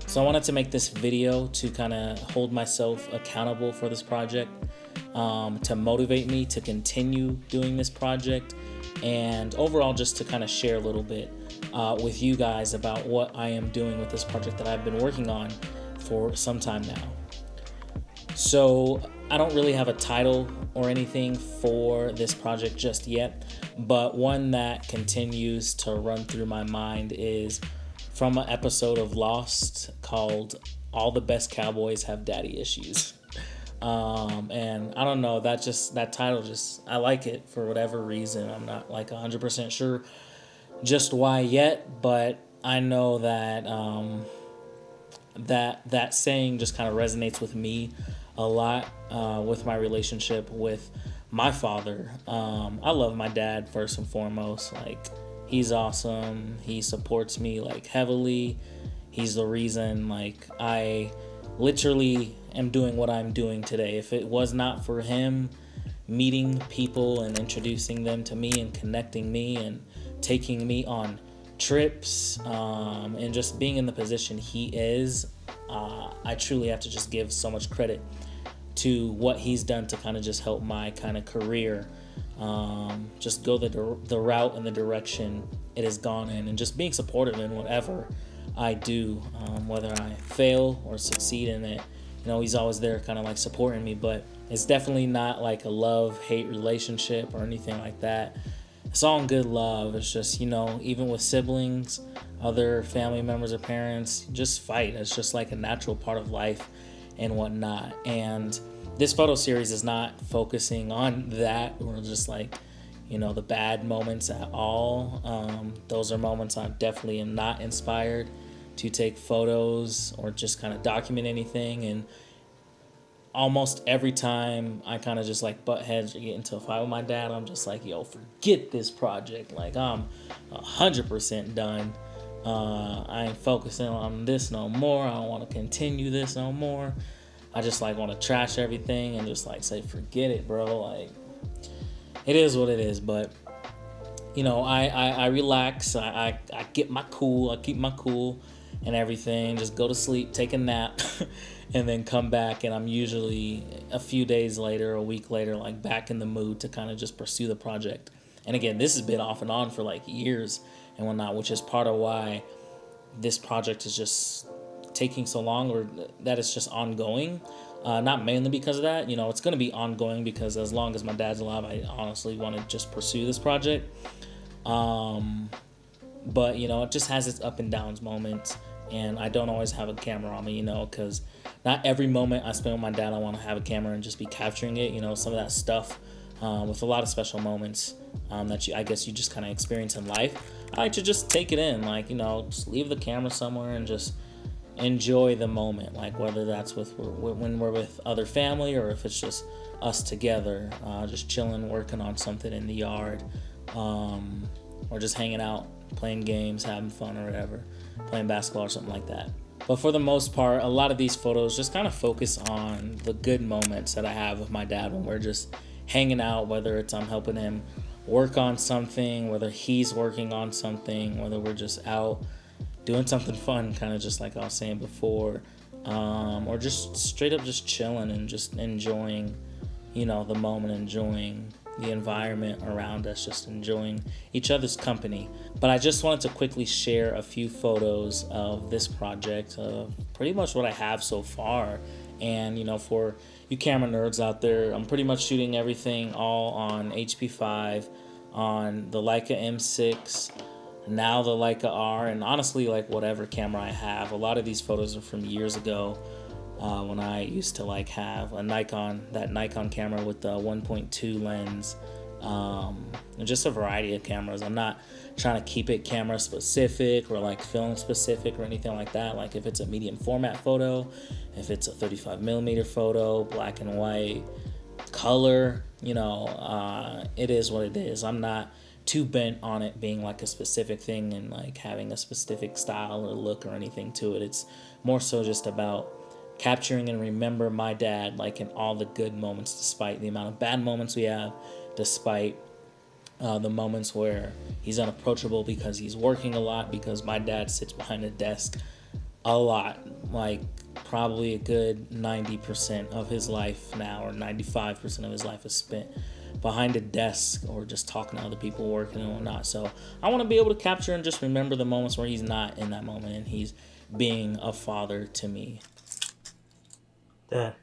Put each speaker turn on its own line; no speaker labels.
So I wanted to make this video to kind of hold myself accountable for this project, to motivate me to continue doing this project, and overall just to kind of share a little bit with you guys about what I am doing with this project that I've been working on for some time now. So I don't really have a title or anything for this project just yet, but one that continues to run through my mind is from an episode of Lost called "All the Best Cowboys Have Daddy Issues." And I don't know, that title just, I like it for whatever reason. I'm not like 100% sure just why yet, but I know that that saying just kind of resonates with me a lot, with my relationship with my father. I love my dad first and foremost. Like, he's awesome. He supports me like heavily. He's the reason like I literally am doing what I'm doing today. If it was not for him meeting people and introducing them to me and connecting me and taking me on trips, and just being in the position he is, I truly have to just give so much credit to what he's done to kind of just help my kind of career just go the route and the direction it has gone in, and just being supportive in whatever I do, whether I fail or succeed in it. He's always there kind of like supporting me, but it's definitely not like a love-hate relationship or anything like that. It's all in good love. It's just, even with siblings, other family members or parents, just fight. It's just like a natural part of life and whatnot. And this photo series is not focusing on that or just like, the bad moments at all. Those are moments I definitely am not inspired to take photos or just kind of document anything. And almost every time I kind of just like butt heads or get into a fight with my dad, I'm just like, yo, forget this project. Like, I'm 100% done. I ain't focusing on this no more. I don't want to continue this no more. I just like want to trash everything and just like say, forget it, bro. Like, it is what it is. But I relax. I get my cool. I keep my cool and everything. Just go to sleep, take a nap, and then come back. And I'm usually a few days later, a week later, like back in the mood to kind of just pursue the project. And again, this has been off and on for like years and whatnot, which is part of why this project is just taking so long, or that it's just ongoing. Not mainly because of that. It's going to be ongoing because as long as my dad's alive, I honestly want to just pursue this project. But it just has its up and downs moments, and I don't always have a camera on me, because not every moment I spend with my dad I want to have a camera and just be capturing it. Some of that stuff, with a lot of special moments that I guess you just kind of experience in life, I like to just take it in, like, just leave the camera somewhere and just enjoy the moment, like whether that's when we're with other family or if it's just us together, just chilling, working on something in the yard, or just hanging out, playing games, having fun or whatever, playing basketball or something like that. But for the most part, a lot of these photos just kind of focus on the good moments that I have with my dad when we're just hanging out, whether it's I'm helping him work on something, whether he's working on something, whether we're just out doing something fun, kind of just like I was saying before, or just straight up just chilling and just enjoying, the moment, enjoying the environment around us, just enjoying each other's company. But I just wanted to quickly share a few photos of this project, pretty much what I have so far. And, for you camera nerds out there, I'm pretty much shooting everything all on HP5, on the Leica M6, now the Leica R, and honestly, like whatever camera I have. A lot of these photos are from years ago, when I used to like have a Nikon camera with the 1.2 lens, and just a variety of cameras. I'm not trying to keep it camera specific or like film specific or anything like that. Like if it's a medium format photo, if it's a 35 millimeter photo, black and white, color, it is what it is. I'm not too bent on it being like a specific thing and like having a specific style or look or anything to it. It's more so just about capturing and remember my dad like in all the good moments, despite the amount of bad moments we have, despite the moments where he's unapproachable because he's working a lot, because my dad sits behind a desk a lot, like probably a good 90% of his life now, or 95% of his life is spent behind a desk or just talking to other people, working and whatnot. So I want to be able to capture and just remember the moments where he's not in that moment and he's being a father to me.
Dad.